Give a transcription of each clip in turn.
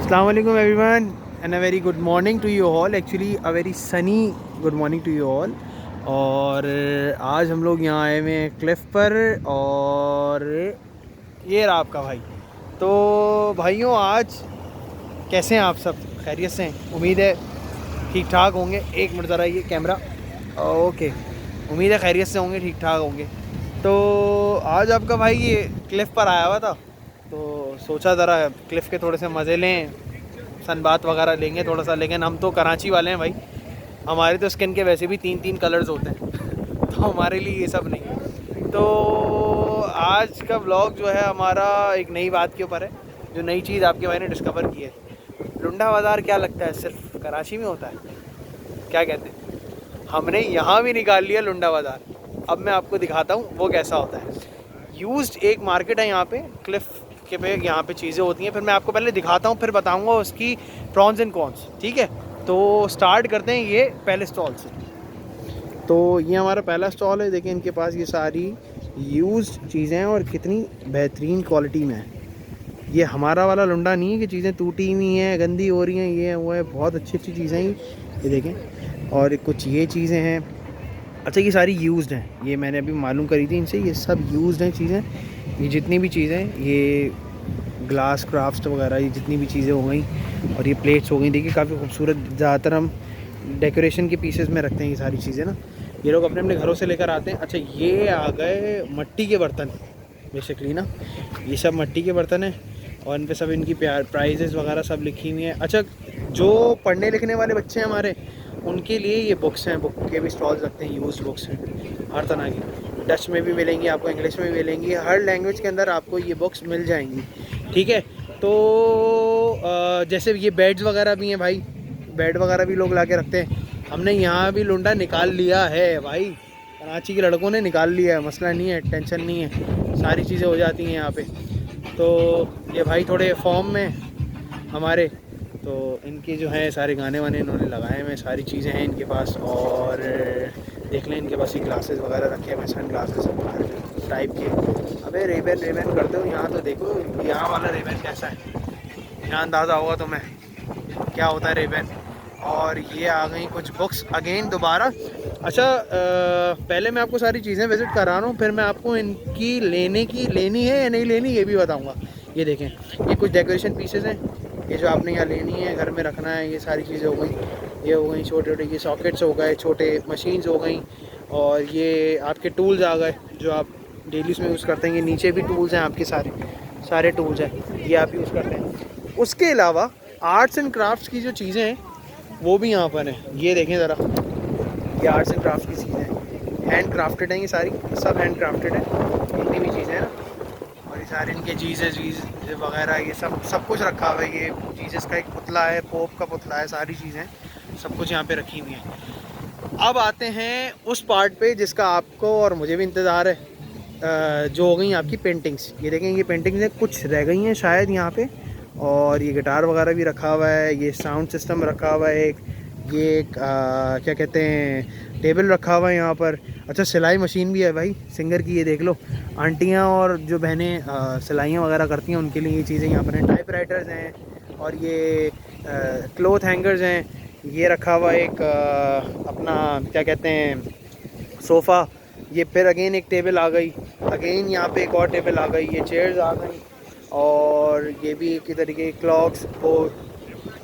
Assalamu alaikum everyone and a very good morning to you all. Actually a very sunny good morning to you all. और आज हम लोग यहाँ आए हुए हैं क्लिफ पर और ये रहा आपका भाई। तो भाइयों आज कैसे हैं आप सब? खैरियत से हैं? उम्मीद है ठीक ठाक होंगे। एक मिनट ज़रा ये कैमरा ओके। उम्मीद है खैरियत से होंगे, ठीक ठाक होंगे। तो आज आपका भाई ये क्लिफ पर आया हुआ था, तो सोचा ज़रा क्लिफ के थोड़े से मज़े लें, सनबात वगैरह लेंगे थोड़ा सा। लेकिन हम तो कराची वाले हैं भाई, हमारे तो स्किन के वैसे भी 3-3 कलर्स होते हैं तो हमारे लिए ये सब नहीं है। तो आज का व्लॉग जो है हमारा एक नई बात के ऊपर है, जो नई चीज़ आपके भाई ने डिस्कवर की है। लुंडा बाज़ार क्या लगता है सिर्फ कराची में होता है? क्या कहते हैं? हमने यहाँ भी निकाल लिया लुंडा बाज़ार। अब मैं आपको दिखाता हूँ वो कैसा होता है। यूज्ड एक मार्केट है यहाँ पे क्लिफ के पे, यहाँ पे चीज़ें होती हैं। फिर मैं आपको पहले दिखाता हूँ, फिर बताऊँगा उसकी प्रॉन्स एंड कॉन्स, ठीक है? तो स्टार्ट करते हैं ये पहले स्टॉल से। तो ये हमारा पहला स्टॉल है। देखिए इनके पास ये सारी यूज्ड चीज़ें हैं और कितनी बेहतरीन क्वालिटी में है। ये हमारा वाला लुंडा नहीं है कि चीज़ें टूटी हुई हैं, गंदी हो रही हैं, ये है वो है। बहुत अच्छी अच्छी चीज़ें हैं ये देखें। और कुछ ये चीज़ें हैं। अच्छा ये सारी यूज्ड हैं, ये मैंने अभी मालूम करी थी इनसे, ये सब यूज्ड हैं चीज़ें। ये जितनी भी चीज़ें, ये ग्लास क्राफ्ट वगैरह, ये जितनी भी चीज़ें हो गई और ये प्लेट्स हो गई। देखिए काफ़ी खूबसूरत, ज़्यादातर हम डेकोरेशन के पीसेस में रखते हैं ये सारी चीज़ें ना। ये लोग अपने अपने घरों से लेकर आते हैं। अच्छा ये आ गए मट्टी के बर्तन बेसिकली ना, ये सब मट्टी के बर्तन हैं और इन पे सब इनकी प्राइजेज़ वगैरह सब लिखी हुई हैं। अच्छा जो पढ़ने लिखने वाले बच्चे हैं हमारे, उनके लिए ये बुक्स हैं, बुक के भी स्टॉल्स लगते हैं। यूज्ड बुक्स हैं हर तरह की, डच में भी मिलेंगी आपको, इंग्लिश में भी मिलेंगी, हर लैंग्वेज के अंदर आपको ये बुक्स मिल जाएंगी, ठीक है? तो जैसे ये बेड्स वगैरह भी हैं भाई, बेड वगैरह भी लोग ला के रखते हैं। हमने यहाँ भी लुंडा निकाल लिया है भाई, कराची के लड़कों ने निकाल लिया है। मसला नहीं है, टेंशन नहीं है, सारी चीज़ें हो जाती हैं यहाँ पे। तो ये भाई थोड़े फॉर्म में हमारे, तो इनके जो है सारे गाने वाने इन्होंने लगाए हुए, सारी चीज़ें हैं इनके पास। और देख लें इनके पास ये ग्लासेस वगैरह रखे हुए, सन ग्लासेस टाइप के। अबे रेबन रेबन करते हो यहाँ, तो देखो यहाँ वाला रेबन कैसा है, यहाँ अंदाज़ा होगा तुम्हें क्या होता है रेबन। और ये आ गई कुछ बुक्स अगेन दोबारा। अच्छा पहले मैं आपको सारी चीज़ें विज़िट करा रहा हूँ, फिर मैं आपको इनकी लेनी है या नहीं लेनी ये भी बताऊँगा। ये देखें, ये कुछ डेकोरेशन पीसेस हैं, ये जो आपने यहाँ लेनी है, घर में रखना है, ये सारी चीज़ें हो गई। ये हो गई छोटे छोटे, ये सॉकेट्स हो गए, छोटे मशीन्स हो गई। और ये आपके टूल्स आ गए जो आप डेली उसमें यूज़ करते हैं। ये नीचे भी टूल्स हैं आपके, सारे टूल्स हैं, ये आप यूज़ करते हैं। उसके अलावा आर्ट्स एंड क्राफ्ट्स की जो चीज़ें हैं वो भी यहाँ पर हैं। ये देखें ज़रा, ये आर्ट्स एंड क्राफ्ट की चीज़ें हैं, हैंड क्राफ्टेड हैं ये सारी, सब हैंड क्राफ्टेड है जितनी भी चीज़ें हैं ना। और ये सारे इनके जीज़स वगैरह, ये सब कुछ रखा हुआ है। ये जीसस का एक पुतला है, पोप का पुतला है, सारी चीज़ें सब कुछ यहाँ पे रखी हुई हैं। अब आते हैं उस पार्ट पे जिसका आपको और मुझे भी इंतज़ार है, जो हो गई आपकी पेंटिंग्स। ये देखें, ये पेंटिंग्स कुछ रह गई हैं शायद यहाँ पे। और ये गिटार वगैरह भी रखा हुआ है, ये साउंड सिस्टम रखा हुआ है एक, ये एक क्या कहते हैं, टेबल रखा हुआ है यहाँ पर। अच्छा सिलाई मशीन भी है भाई सिंगर की, ये देख लो। आंटियाँ और जो बहनें सिलाइयाँ वगैरह करती हैं उनके लिए ये चीज़ें यहाँ पर हैं। टाइप राइटर्स हैं और ये क्लोथ हैंगर्स हैं। ये रखा हुआ एक अपना क्या कहते हैं सोफ़ा। ये फिर अगेन एक टेबल आ गई, अगेन यहाँ पे एक और टेबल आ गई, ये चेयर्स आ गई। और ये भी एक तरीके क्लॉक्स, और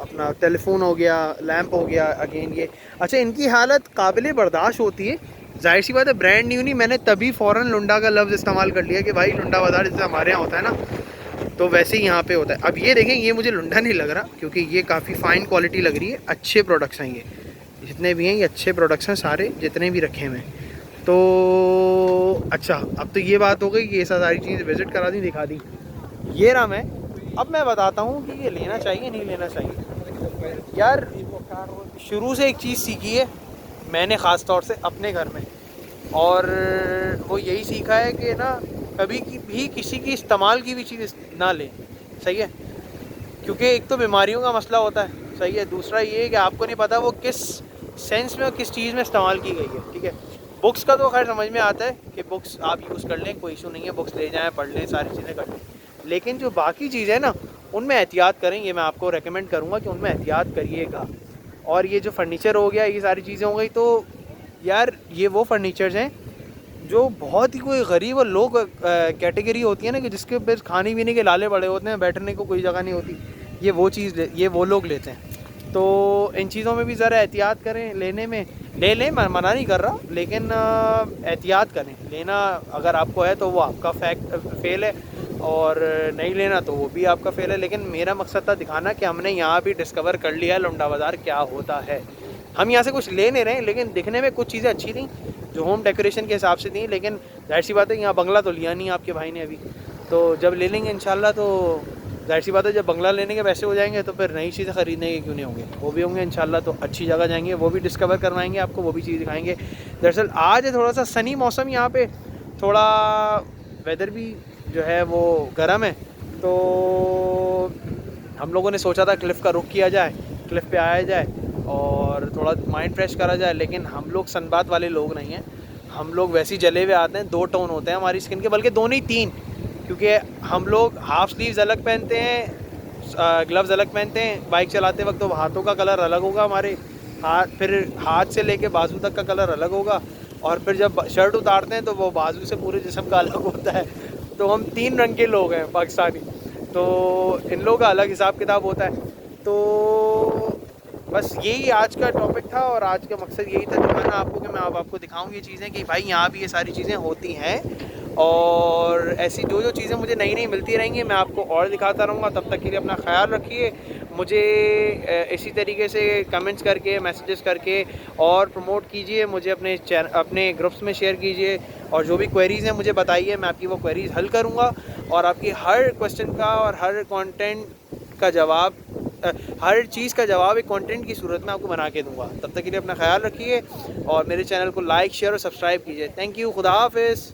अपना टेलीफोन हो गया, लैंप हो गया अगेन ये। अच्छा इनकी हालत काबिल बर्दाश्त होती है, जाहिर सी बात है, ब्रांड न्यू नहीं। मैंने तभी फ़ौरन लुंडा का लफ्ज़ इस्तेमाल कर लिया कि भाई लुंडा बाज़ार जैसे हमारे यहाँ होता है ना, तो वैसे ही यहाँ पे होता है। अब ये देखें, ये मुझे लुंडा नहीं लग रहा क्योंकि ये काफ़ी फ़ाइन क्वालिटी लग रही है। अच्छे प्रोडक्ट्स हैं ये, जितने भी हैं ये अच्छे प्रोडक्ट्स हैं सारे, जितने भी रखे हुए हैं। तो अच्छा अब तो ये बात हो गई कि ये सारी चीज़ विज़िट करा दी, दिखा दी। ये रहा मैं, अब मैं बताता हूँ कि ये लेना चाहिए नहीं लेना चाहिए। यार शुरू से एक चीज़ सीखी है मैंने, ख़ास तौर से अपने घर में, और वो यही सीखा है कि ना कभी की भी किसी की इस्तेमाल की भी चीज़ ना लें, सही है? क्योंकि एक तो बीमारियों का मसला होता है, सही है। दूसरा ये है कि आपको नहीं पता वो किस सेंस में और किस चीज़ में इस्तेमाल की गई है, ठीक है? बुक्स का तो खैर समझ में आता है कि बुक्स आप यूज़ कर लें, कोई इशू नहीं है, बुक्स ले जाएँ, पढ़ लें, सारी चीज़ें कर लें। लेकिन जो बाकी चीज़ है ना, उनमें एहतियात करें, ये मैं आपको रेकमेंड करूँगा कि उनमें एहतियात करिएगा। और ये जो फर्नीचर हो गया, ये सारी चीज़ें हो गई, तो यार ये वो फर्नीचर्स हैं जो बहुत ही कोई गरीब और लो कैटेगरी होती है ना, कि जिसके पास खाने पीने के लाले बड़े होते हैं, बैठने को कोई जगह नहीं होती, ये वो लोग लेते हैं। तो इन चीज़ों में भी ज़रा एहतियात करें, लेने में ले लें, मैं मना नहीं कर रहा, लेकिन एहतियात करें। लेना अगर आपको है तो वो आपका फेल है, और नहीं लेना तो वो भी आपका फेल है। लेकिन मेरा मकसद था दिखाना कि हमने यहाँ भी डिस्कवर कर लिया है लौंडा बाज़ार क्या होता है। हम यहाँ से कुछ ले नहीं रहे, लेकिन दिखने में कुछ चीज़ें अच्छी थी जो होम डेकोरेशन के हिसाब से थी, लेकिन जाहिर सी बात है यहाँ बंगला तो लिया नहीं आपके भाई ने अभी, तो जब ले लेंगे इंशाल्लाह, तो जाहिर सी बात है जब बंगला लेने के पैसे हो जाएंगे तो फिर नई चीज़ें ख़रीदने के क्यों नहीं होंगे, वो भी होंगे इंशाल्लाह। तो अच्छी जगह जाएंगे, वो भी डिस्कवर करवाएंगे आपको, वो भी चीज़ दिखाएंगे। दरअसल आज है थोड़ा सा सनी मौसम, यहाँ पे थोड़ा वेदर भी जो है वो गर्म है, तो हम लोगों ने सोचा था क्लिफ़ का रुख किया जाए, क्लिफ़ पे आया जाए और थोड़ा माइंड फ्रेश करा जाए। लेकिन हम लोग सनबात वाले लोग नहीं हैं, हम लोग वैसे ही जले हुए आते हैं। 2 टोन होते हैं हमारी स्किन के, बल्कि 2 नहीं 3, क्योंकि हम लोग हाफ स्लीव्स अलग पहनते हैं, ग्लव्स अलग पहनते हैं बाइक चलाते वक्त, तो हाथों का कलर अलग होगा हमारे, फिर हाथ से लेके बाजू तक का कलर अलग होगा, और फिर जब शर्ट उतारते हैं तो वो बाजू से पूरे जिस्म का अलग होता है। तो हम 3 रंग के लोग हैं पाकिस्तानी, तो इन लोगों का अलग हिसाब किताब होता है। तो बस यही आज का टॉपिक था, और आज का मकसद यही था दिखाना आपको कि मैं आपको दिखाऊँ ये चीज़ें कि भाई यहाँ भी ये सारी चीज़ें होती हैं, और ऐसी जो चीज़ें मुझे नई नई मिलती रहेंगी मैं आपको और दिखाता रहूँगा। तब तक के लिए अपना ख्याल रखिए, मुझे इसी तरीके से कमेंट्स करके, मैसेजेस करके और प्रमोट कीजिए, मुझे अपने ग्रुप्स में शेयर कीजिए, और जो भी क्वेरीज़ हैं मुझे बताइए, मैं आपकी वो क्वेरीज़ हल करूँगा, और आपकी हर क्वेश्चन का और हर कंटेंट का जवाब, हर चीज़ का जवाब एक कंटेंट की सूरत में आपको बना के दूंगा। तब तक के लिए अपना ख्याल रखिए, और मेरे चैनल को लाइक, शेयर और सब्सक्राइब कीजिए। थैंक यू, खुदा हाफिज़।